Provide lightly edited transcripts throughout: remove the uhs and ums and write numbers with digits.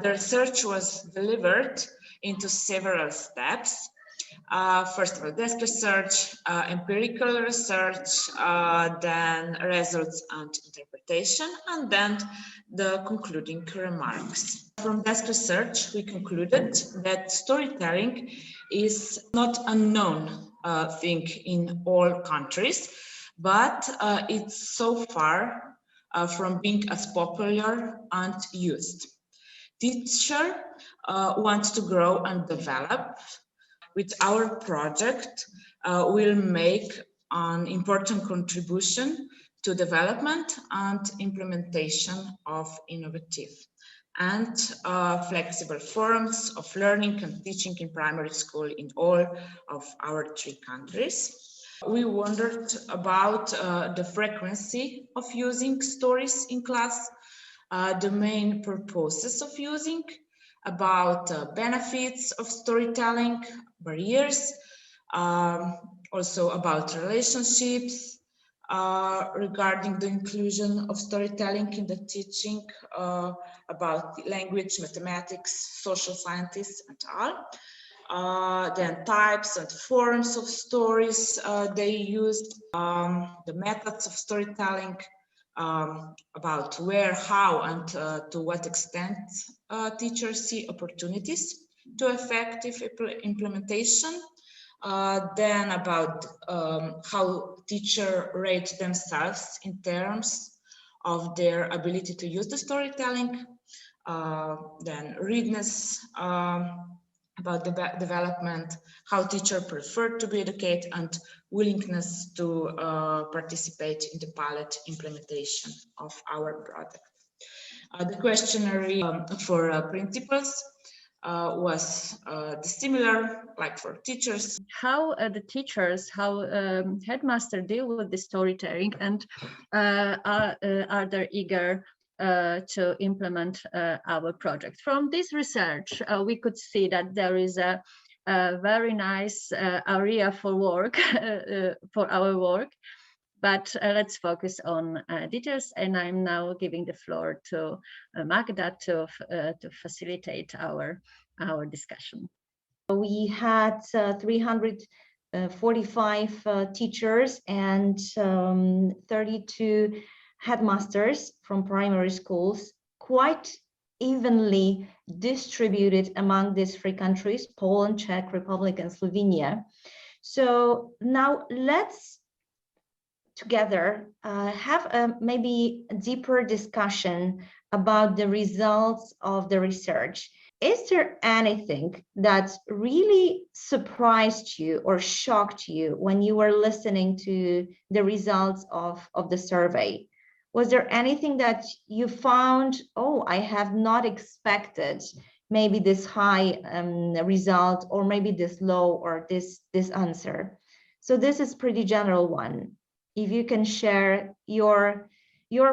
The research was delivered into several steps. First of all, desk research, empirical research, then results and interpretation, and then the concluding remarks. From desk research, we concluded that storytelling is not a known thing in all countries, but it's so far from being as popular and used. Teachers want to grow and develop. With our project, we'll make an important contribution to development and implementation of innovative and flexible forms of learning and teaching in primary school in all of our 3 countries. We wondered about the frequency of using stories in class, the main purposes of using, about benefits of storytelling, barriers, also about relationships, regarding the inclusion of storytelling in the teaching, about language, mathematics, social sciences, and all. Then types and forms of stories they used, the methods of storytelling, about where, how, and to what extent teachers see opportunities to effective implementation. Then about how teachers rate themselves in terms of their ability to use the storytelling. Then readiness, about the development, how teachers prefer to be educated, and willingness to participate in the pilot implementation of our product. The questionnaire for principals was similar, like for teachers. How the teachers, how headmaster deal with the storytelling, and are they eager to implement our project. From this research, we could see that there is a very nice area for work, for our work, but let's focus on details, and I'm now giving the floor to Magda to facilitate our discussion. We had 345 teachers and 32 headmasters from primary schools, quite evenly distributed among these 3 countries, Poland, Czech Republic, and Slovenia. So now let's together have a maybe deeper discussion about the results of the research. Is there anything that really surprised you or shocked you when you were listening to the results of the survey? Was there anything that you found, oh, I have not expected maybe this high result, or maybe this low, or this answer? So this is pretty general one. If you can share your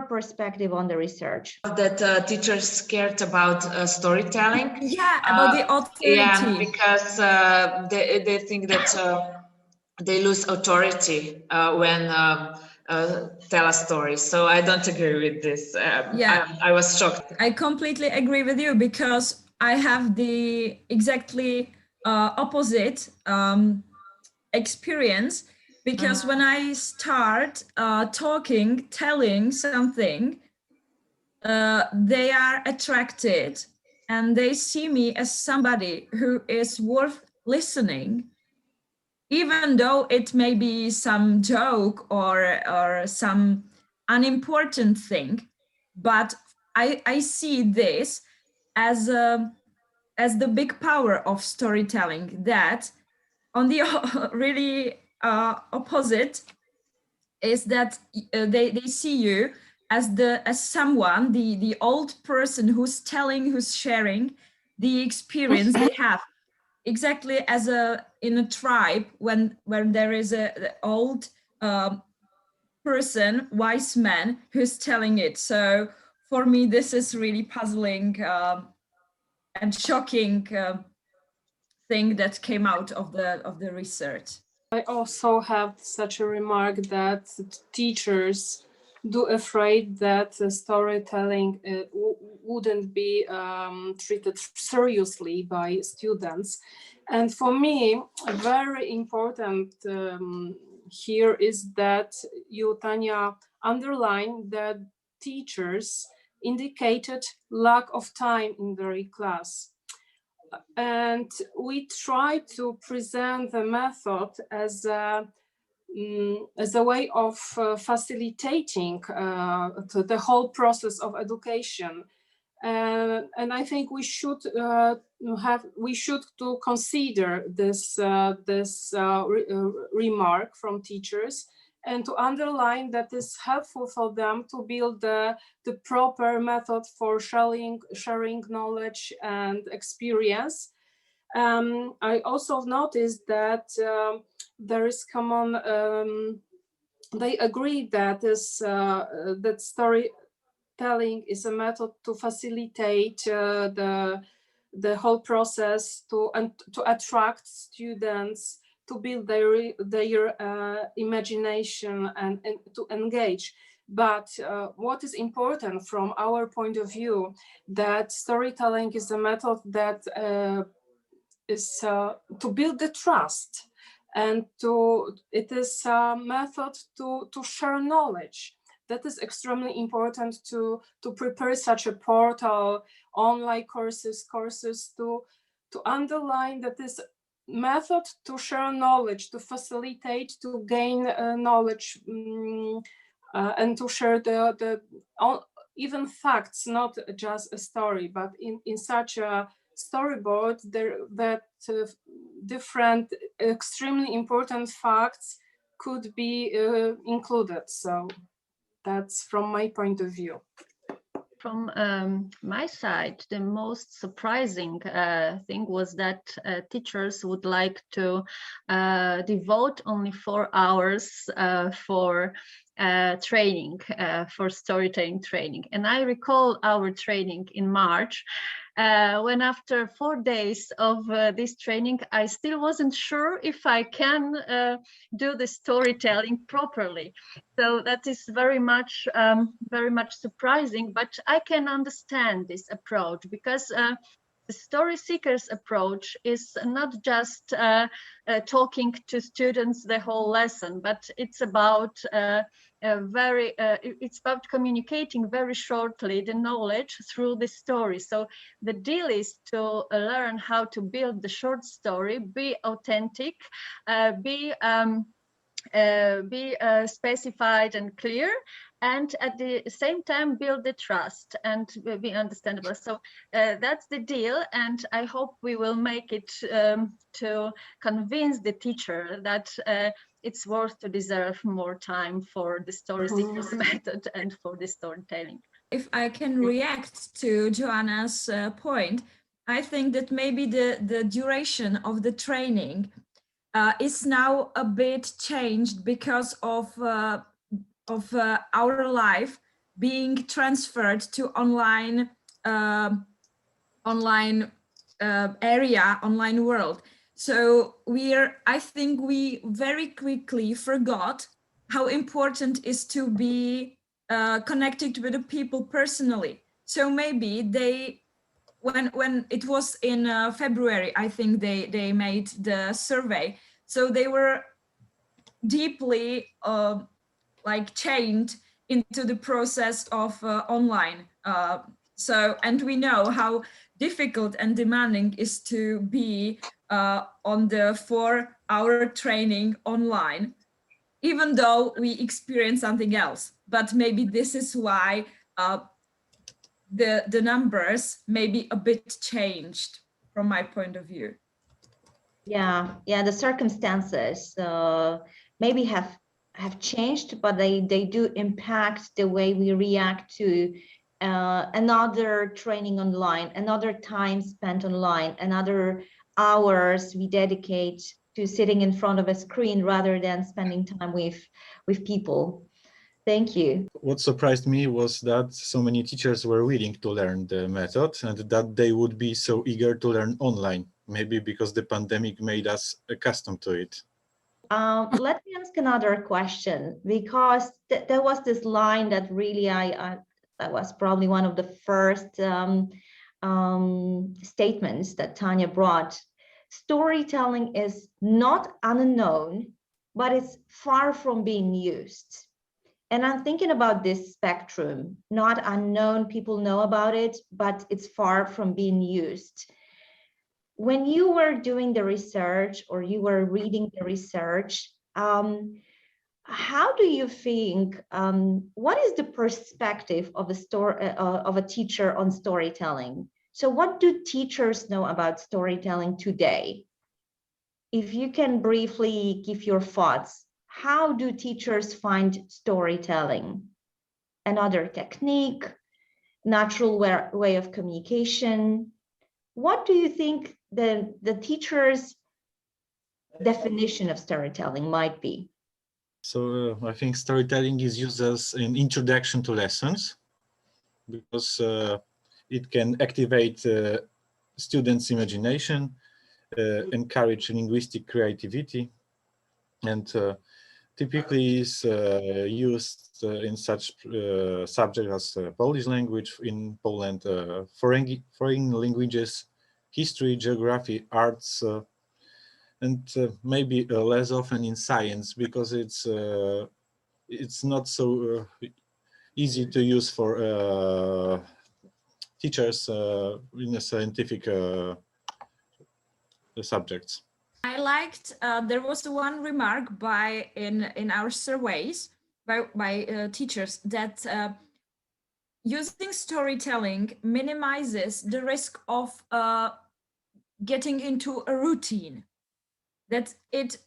perspective on the research. That teachers cared about storytelling. Yeah, about the authority. Yeah, because they think that they lose authority when tell a story. So I don't agree with this. I was shocked. I completely agree with you, because I have the exactly opposite experience. Because when I start telling something, they are attracted and they see me as somebody who is worth listening, even though it may be some joke or some unimportant thing. But I see this as the big power of storytelling, that on the really opposite is that they see you as someone, the old person who's telling, who's sharing the experience they have, exactly as in a tribe when there is the old person, wise man, who's telling it. So for me, this is really puzzling and shocking thing that came out of the research. I also have such a remark that teachers do afraid that storytelling wouldn't be treated seriously by students. And for me, very important here is that you, Tanya, underline that teachers indicated lack of time in their class. And we try to present the method as a way of facilitating the whole process of education. And I think we should to consider this remark from teachers, and to underline that it's helpful for them to build the proper method for sharing knowledge and experience. I also noticed that there is common. They agree that that storytelling is a method to facilitate the whole process, to attract students, to build their imagination and to engage. But what is important from our point of view, that storytelling is a method that is to build the trust, and it is a method to share knowledge. That is extremely important to prepare such a portal, online courses to underline that this method to share knowledge, to facilitate, to gain knowledge, and to share the even facts, not just a story, but in such a storyboard that different extremely important facts could be included. So that's from my point of view. From my side, the most surprising thing was that teachers would like to devote only 4 hours for training, for storytelling training. And I recall our training in March, when after 4 days of this training, I still wasn't sure if I can do the storytelling properly. So that is very much surprising, but I can understand this approach, because the story seekers approach is not just talking to students the whole lesson, but it's about it's about communicating very shortly the knowledge through the story. So the deal is to learn how to build the short story, be authentic, be specified and clear, and at the same time build the trust and be understandable. So that's the deal, and I hope we will make it to convince the teacher that it's worth to deserve more time for the story seekers method and for the storytelling. If I can react to Joanna's point, I think that maybe the duration of the training is now a bit changed because of our life being transferred to online area, online world. So I think we very quickly forgot how important is to be connected with the people personally. So maybe when it was in February, I think they made the survey. So they were deeply like chained into the process of online. And we know how difficult and demanding is to be on the 4-hour training online, even though we experience something else. But maybe this is why the numbers may be a bit changed from my point of view. Yeah, the circumstances maybe have changed, but they do impact the way we react to another training online, another time spent online, another hours we dedicate to sitting in front of a screen rather than spending time with people. Thank you. What surprised me was that so many teachers were willing to learn the method, and that they would be so eager to learn online, maybe because the pandemic made us accustomed to it. Let me ask another question, because there was this line that really that was probably one of the first statements that Tanya brought. Storytelling is not unknown, but it's far from being used. And I'm thinking about this spectrum, not unknown, people know about it, but it's far from being used. When you were doing the research or you were reading the research, how do you think, what is the perspective of a teacher on storytelling? So what do teachers know about storytelling today? If you can briefly give your thoughts, how do teachers find storytelling? Another technique, natural way of communication? What do you think the teacher's definition of storytelling might be? So I think storytelling is used as an introduction to lessons, because it can activate students' imagination, encourage linguistic creativity, and typically is used in such subjects as Polish language in Poland, foreign languages, history, geography, arts, and maybe less often in science, because it's not so easy to use for teachers in a scientific subjects. I liked, there was one remark in our surveys by teachers that using storytelling minimizes the risk of getting into a routine, that it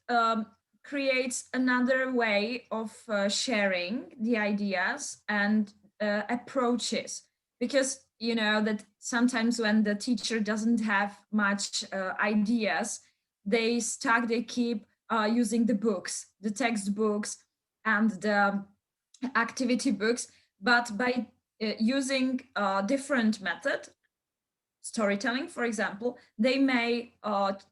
creates another way of sharing the ideas and approaches. Because you know that sometimes when the teacher doesn't have much ideas, they keep using the books, the textbooks and the activity books. But by using a different method, storytelling, for example, they may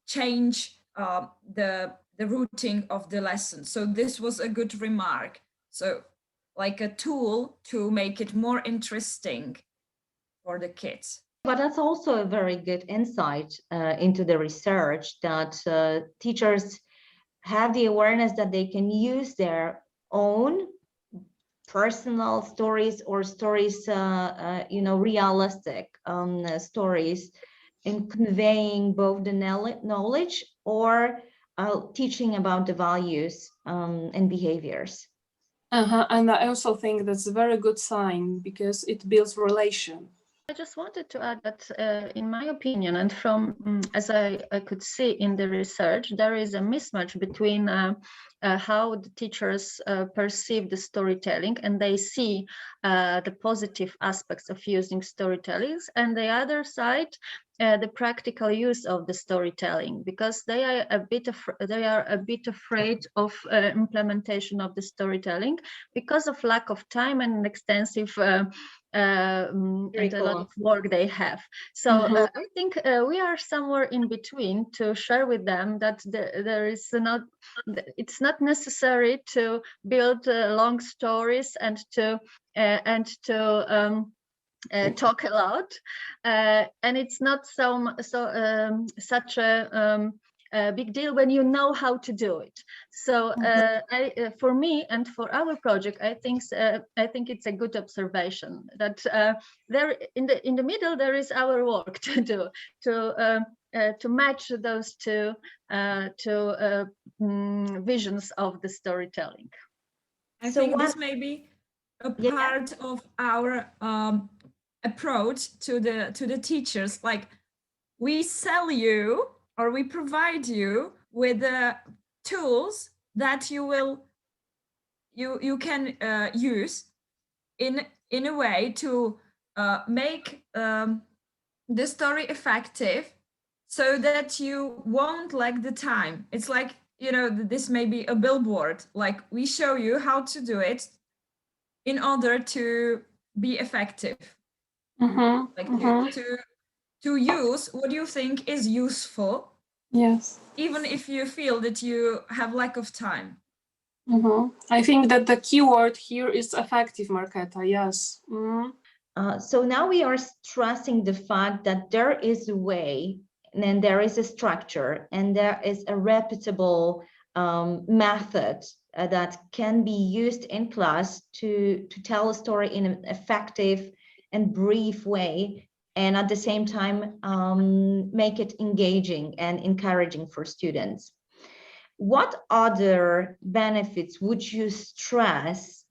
change the routing of the lesson. So this was a good remark. So like a tool to make it more interesting for the kids. But that's also a very good insight into the research, that teachers have the awareness that they can use their own personal stories or stories, realistic stories, in conveying both the knowledge or teaching about the values and behaviors. And I also think that's a very good sign, because it builds relation. I just wanted to add that, in my opinion, and from as I could see in the research, there is a mismatch between how the teachers perceive the storytelling, and they see the positive aspects of using storytellings, and the other side, the practical use of the storytelling, because they are a bit afraid of implementation of the storytelling because of lack of time and extensive and a lot of work they have. So I think we are somewhere in between, to share with them that it's not necessary to build long stories and to talk a lot, and it's not such a big deal when you know how to do it. So for me and for our project, I think it's a good observation that there in the middle there is our work to do, to match those two visions of the storytelling. I think this may be a part of our approach to the teachers. Like, we sell you, or we provide you with the tools that you can use in a way to make the story effective, so that you won't lack the time. It's like, this may be a billboard. Like, we show you how to do it in order to be effective. To use what you think is useful, Yes. even if you feel that you have lack of time. I think that the keyword here is effective, Marketa. Yes. So now we are stressing the fact that there is a way, and there is a structure, and there is a reputable method that can be used in class to tell a story in an effective and brief way, and at the same time make it engaging and encouraging for students. What other benefits would you stress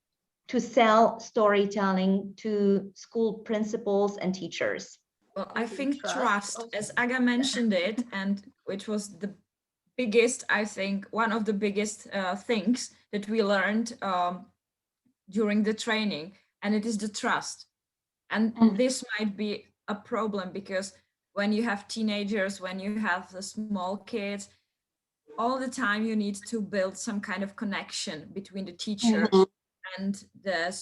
to sell storytelling to school principals and teachers? Well, I think trust, as Aga mentioned it, and which was the biggest, I think, one of the biggest things that we learned during the training, and it is the trust. And this might be a problem because when you have teenagers, when you have the small kids, all the time you need to build some kind of connection between the teacher and the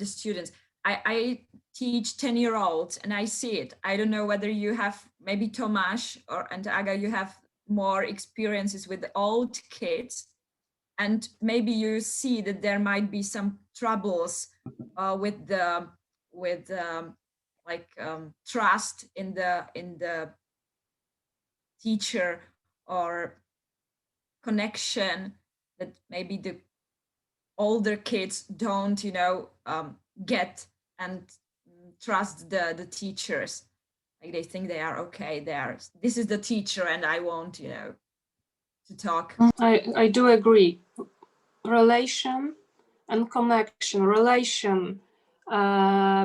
students. I teach 10-year-olds and I see it. I don't know whether you have, maybe Tomasz and Aga, you have more experiences with the old kids, and maybe you see that there might be some troubles with trust in the teacher, or connection that maybe the older kids don't get and trust the teachers. Like they think they are okay, this is the teacher and I won't to talk. I do agree. Relation and connection, relation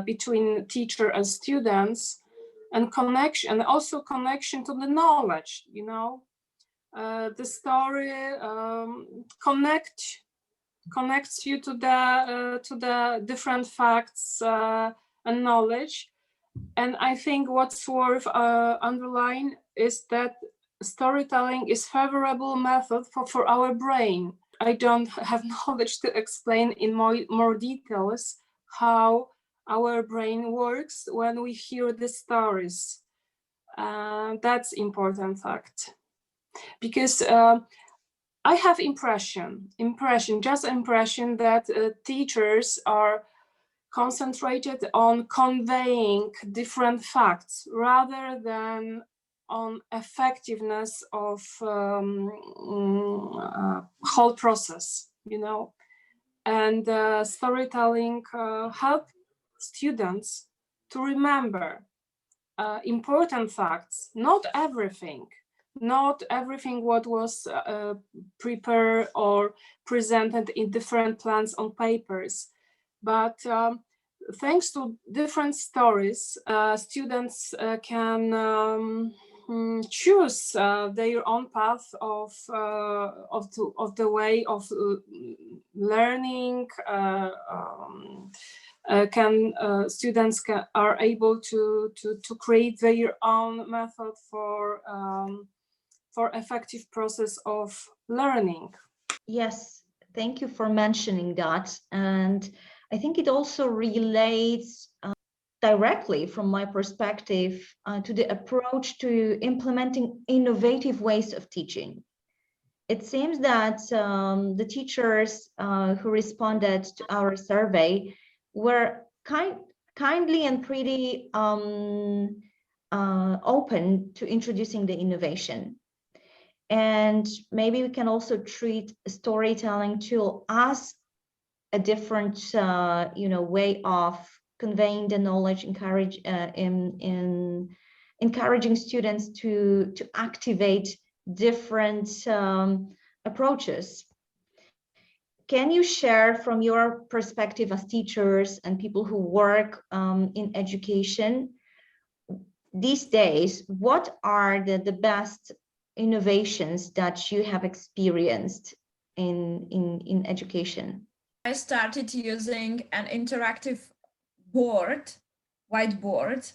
between teacher and students, and connection, and also connection to the knowledge, the story connects you to the different facts and knowledge. And I think what's worth underline is that storytelling is favorable method for our brain. I don't have knowledge to explain in more details how our brain works when we hear the stories. That's important fact, because I have impression that teachers are concentrated on conveying different facts rather than on effectiveness of whole process, and storytelling help students to remember important facts, not everything what was prepared or presented in different plans on papers, but thanks to different stories, students can choose their own path of the way of learning. Students are able to create their own method for effective process of learning. Yes, thank you for mentioning that. And I think it also relates directly, from my perspective, to the approach to implementing innovative ways of teaching. It seems that the teachers who responded to our survey were kindly and pretty open to introducing the innovation. And maybe we can also treat storytelling tool as a different way of conveying the knowledge, encouraging students to activate different approaches. Can you share from your perspective as teachers and people who work in education these days, what are the best innovations that you have experienced in education? I started using an interactive whiteboard,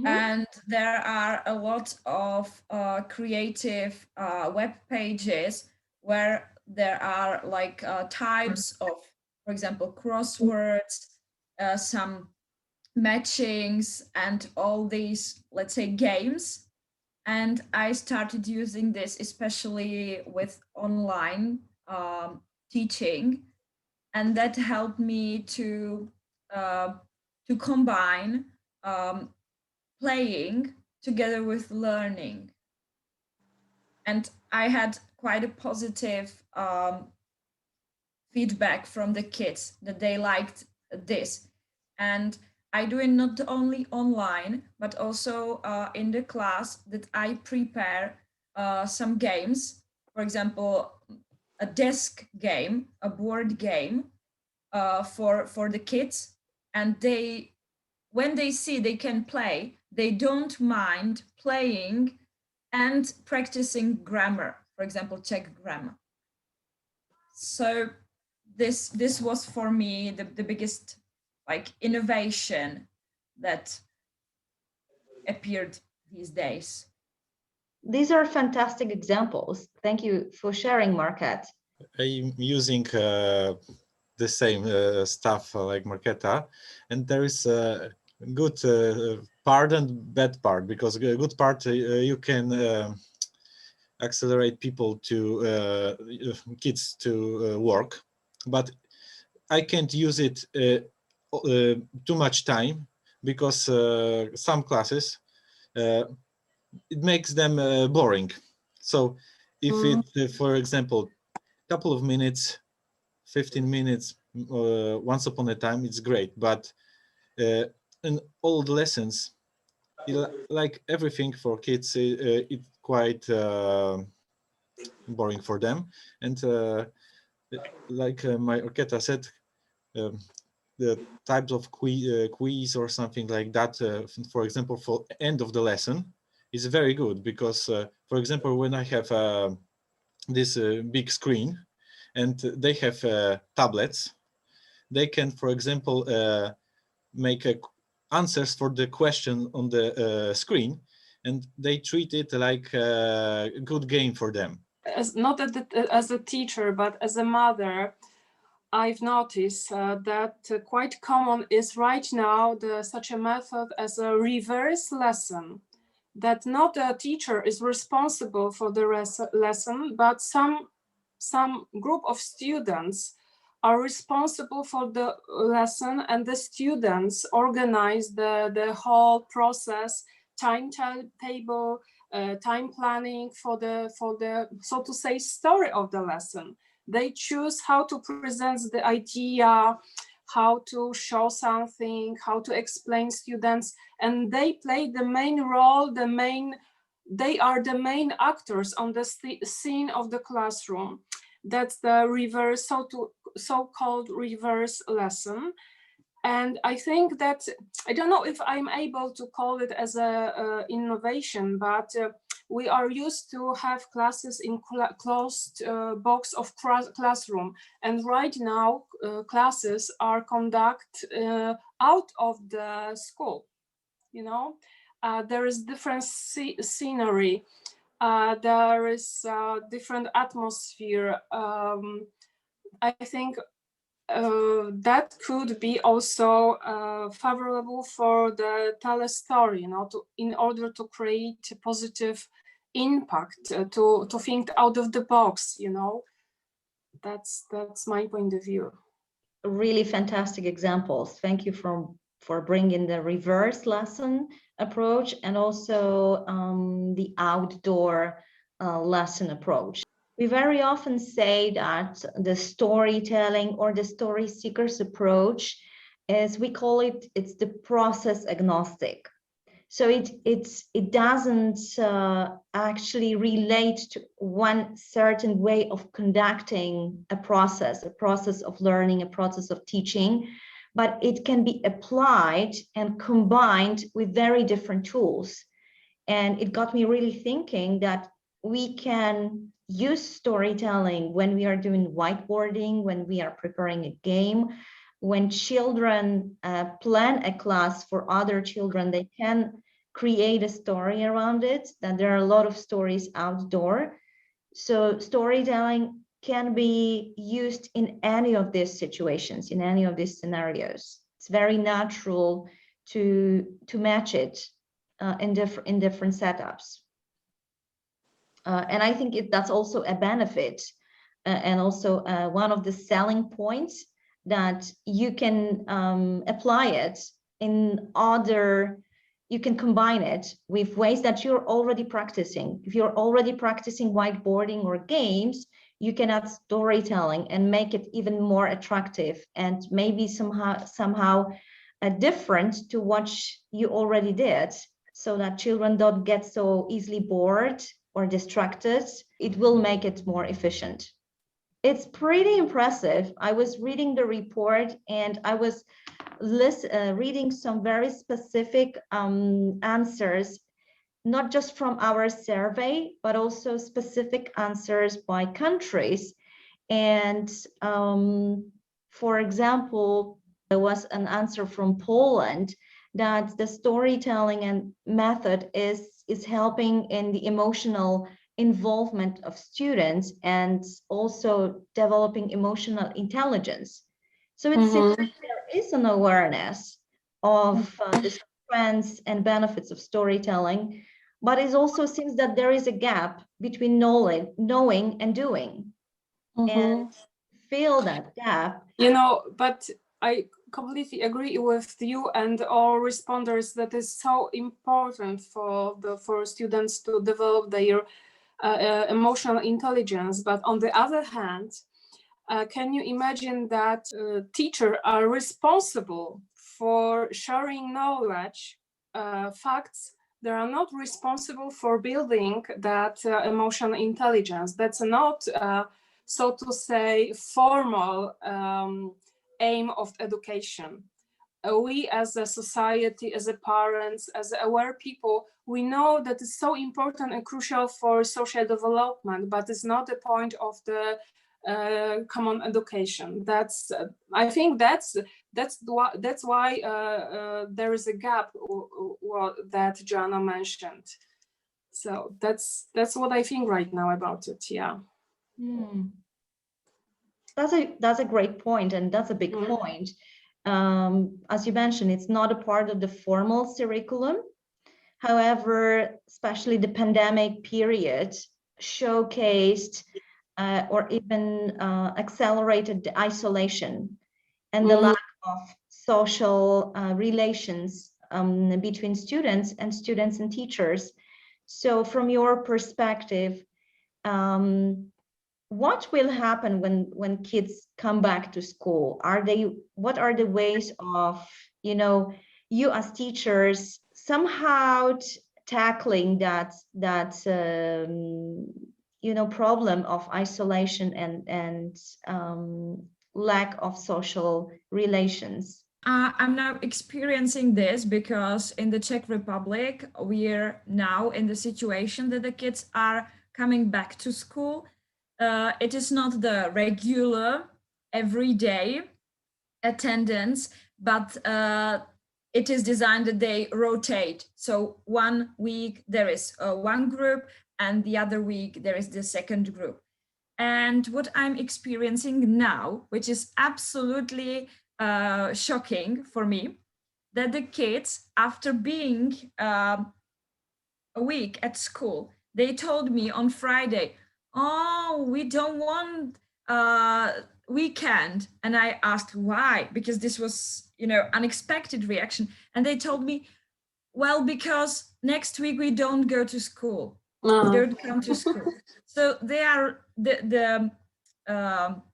and there are a lot of creative web pages where there are like types of, for example, crosswords, some matchings, and all these, let's say, games And I started using this especially with online teaching, and that helped me to combine playing together with learning. And I had quite a positive feedback from the kids that they liked this. And I do it not only online, but also in the class, that I prepare some games, for example, a desk game, a board game for the kids. And they, when they see they can play, they don't mind playing and practicing grammar, for example, Czech grammar. So this was for me the biggest like innovation that appeared these days. These are fantastic examples. Thank you for sharing, Market. I'm using the same stuff like Marketa, and there is a good part and bad part, because a good part you can accelerate people to kids to work, but I can't use it too much time, because some classes it makes them boring. So if it, for example, couple of minutes, 15 minutes once upon a time, it's great, but in all the lessons, like everything for kids, it's quite boring for them. And like my Orketa said, the types of quiz or something like that, for example, for end of the lesson, is very good, because for example, when I have this big screen and they have tablets, they can, for example, make answers for the question on the screen, and they treat it like a good game for them. As not as a teacher, but as a mother, I've noticed that quite common is right now such a method as a reverse lesson, that not a teacher is responsible for the lesson, but some group of students are responsible for the lesson, and the students organize the whole process, timetable, time planning for the so to say story of the lesson. They choose how to present the idea, how to show something, how to explain students, and they play the main role, they are the main actors on the scene of the classroom. That's the reverse, so-called reverse lesson. And I think that, I don't know if I'm able to call it as a innovation, but we are used to have classes in closed box of classroom. And right now, classes are conducted out of the school, you know. There is different scenery. There is a different atmosphere. I think that could be also favorable for the TELLaSTORY, you know, in order to create a positive impact, to think out of the box, you know. That's my point of view. Really fantastic examples. Thank you for bringing the reverse lesson approach, and also the outdoor lesson approach. We very often say that the storytelling or the story seekers approach, as we call it, it's the process agnostic. So it doesn't actually relate to one certain way of conducting a process of learning, a process of teaching, but it can be applied and combined with very different tools. And it got me really thinking that we can use storytelling when we are doing whiteboarding, when we are preparing a game, when children plan a class for other children, they can create a story around it. That there are a lot of stories outdoor. So storytelling can be used in any of these situations, in any of these scenarios. It's very natural to match it in different setups. And I think that's also a benefit, and also one of the selling points, that you can apply it in other, you can combine it with ways that you're already practicing. If you're already practicing whiteboarding or games, you can add storytelling and make it even more attractive, and maybe somehow different to what you already did, so that children don't get so easily bored or distracted. It will make it more efficient. It's pretty impressive. I was reading the report, and I was reading some very specific answers, not just from our survey, but also specific answers by countries. And for example, there was an answer from Poland that the storytelling and method is helping in the emotional involvement of students, and also developing emotional intelligence. So it seems like there is an awareness of the strengths and benefits of storytelling, but it also seems that there is a gap between knowing and doing. And fill that gap. But I completely agree with you and all responders that is so important for students to develop their emotional intelligence. But on the other hand, can you imagine that teachers are responsible for sharing knowledge, facts? They are not responsible for building that emotional intelligence. That's not, so to say, formal aim of education. We as a society, as a parents, as aware people, we know that it's so important and crucial for social development, but it's not the point of the common education. That's I think that's why there is a gap that Joanna mentioned. So that's what I think right now about it. Yeah. That's a great point, and that's a big point. As you mentioned, it's not a part of the formal curriculum. However, especially the pandemic period showcased or even accelerated the isolation and the lack of social relations between students and teachers. So from your perspective, what will happen when kids come back to school? What are the ways of, you as teachers somehow tackling that problem of isolation and lack of social relations? I'm now experiencing this because in the Czech Republic, we're now in the situation that the kids are coming back to school. It is not the regular everyday attendance, but it is designed that they rotate. So 1 week there is one group, and the other week there is the second group. And what I'm experiencing now, which is absolutely shocking for me, that the kids, after being a week at school, they told me on Friday, "Oh, we don't want weekend." And I asked why, because this was, unexpected reaction. And they told me, well, because next week we don't go to school. We don't come to school. So they are the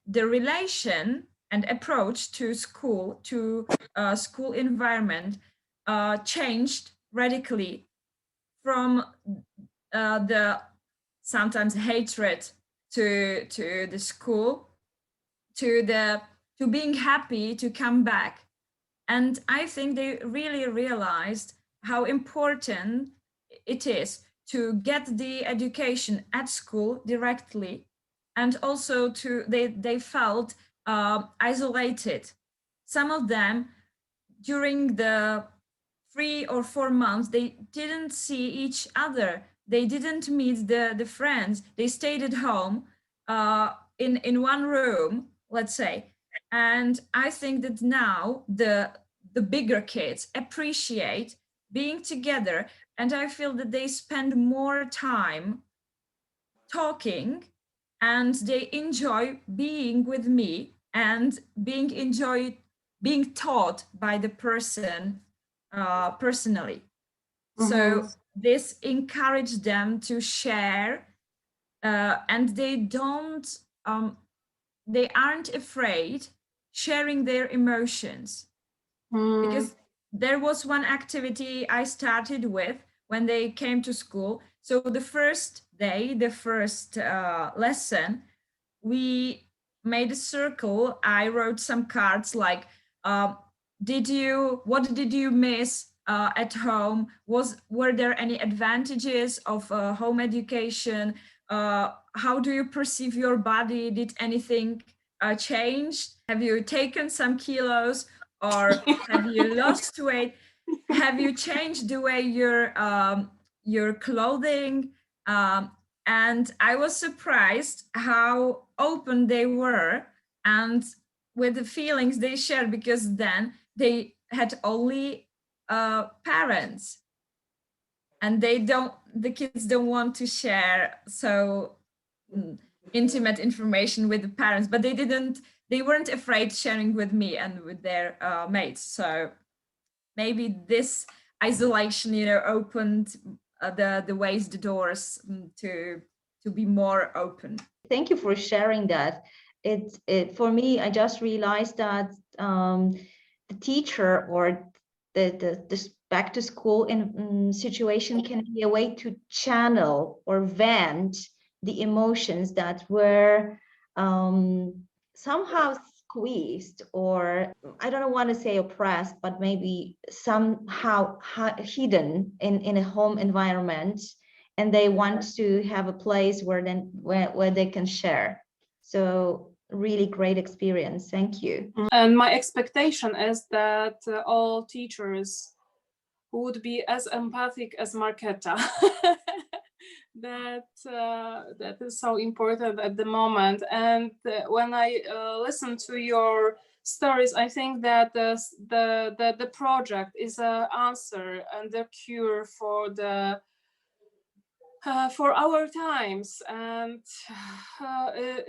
relation and approach to school, to school environment changed radically from the sometimes hatred to the school to being happy to come back. And I think they really realized how important it is to get the education at school directly, and also they felt isolated. Some of them, during the 3 or 4 months, they didn't see each other. They didn't meet the friends. They stayed at home in one room, let's say. And I think that now the bigger kids appreciate being together, and I feel that they spend more time talking, and they enjoy being with me and being taught by the person personally. So this encouraged them to share, and they aren't afraid sharing their emotions. Because there was one activity I started with when they came to school. So the first day, the first lesson, we made a circle. I wrote some cards like, what did you miss at home? Were there any advantages of home education? How do you perceive your body? Did anything change? Have you taken some kilos, or have you lost weight? Have you changed the way your clothing? And I was surprised how open they were and with the feelings they shared, because then they had only parents, and the kids don't want to share so intimate information with the parents, but they weren't afraid sharing with me and with their mates. So maybe this isolation, opened the doors to be more open. Thank you for sharing that. It for me, I just realized that the teacher or the back to school situation can be a way to channel or vent the emotions that were somehow squeezed, or I don't want to say oppressed, but maybe somehow hidden in a home environment, and they want to have a place where they can share. So really great experience. Thank you. And my expectation is that all teachers would be as empathic as Marketa. That is so important at the moment. And when I listen to your stories, I think that the project is an answer and the cure for our times, and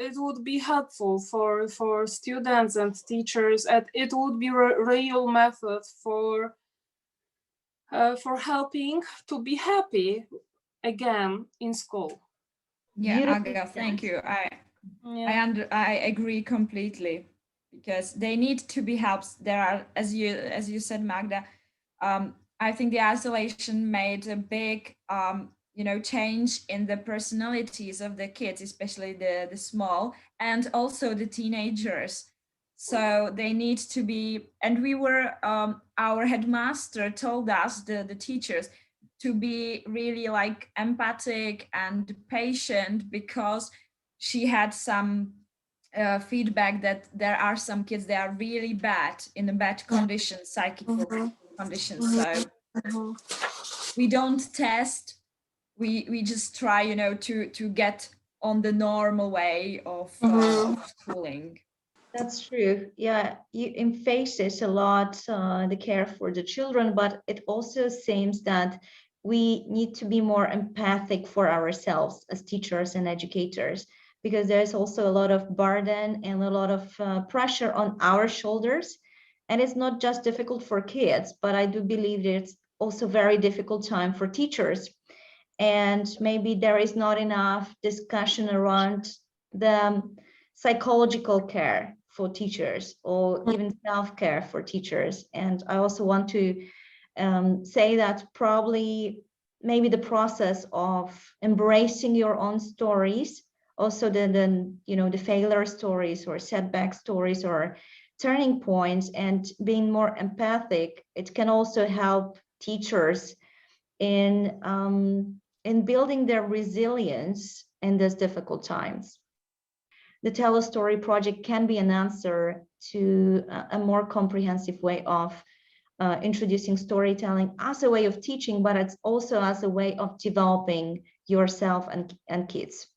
it would be helpful for students and teachers, and it would be a real method for helping to be happy again in school. Yeah, Aga, thank you. I agree completely, because they need to be helped. There are, as you said, Magda, I think the isolation made a big change in the personalities of the kids, especially the small and also the teenagers. So they need to be, and we were our headmaster told us, the teachers, to be really like empathic and patient, because she had some feedback that there are some kids that are really bad, in a bad condition, psychical conditions. So we don't test, we just try to get on the normal way of schooling. That's true. Yeah, you emphasize a lot the care for the children, but it also seems that we need to be more empathic for ourselves as teachers and educators, because there's also a lot of burden and a lot of pressure on our shoulders. And it's not just difficult for kids, but I do believe that it's also very difficult time for teachers. And maybe there is not enough discussion around the psychological care for teachers, or even self-care for teachers. And I also want to say that probably maybe the process of embracing your own stories, also the failure stories or setback stories or turning points, and being more empathic, it can also help teachers in building their resilience in these difficult times. The Tell a Story project can be an answer to a more comprehensive way of introducing storytelling as a way of teaching, but it's also as a way of developing yourself and kids.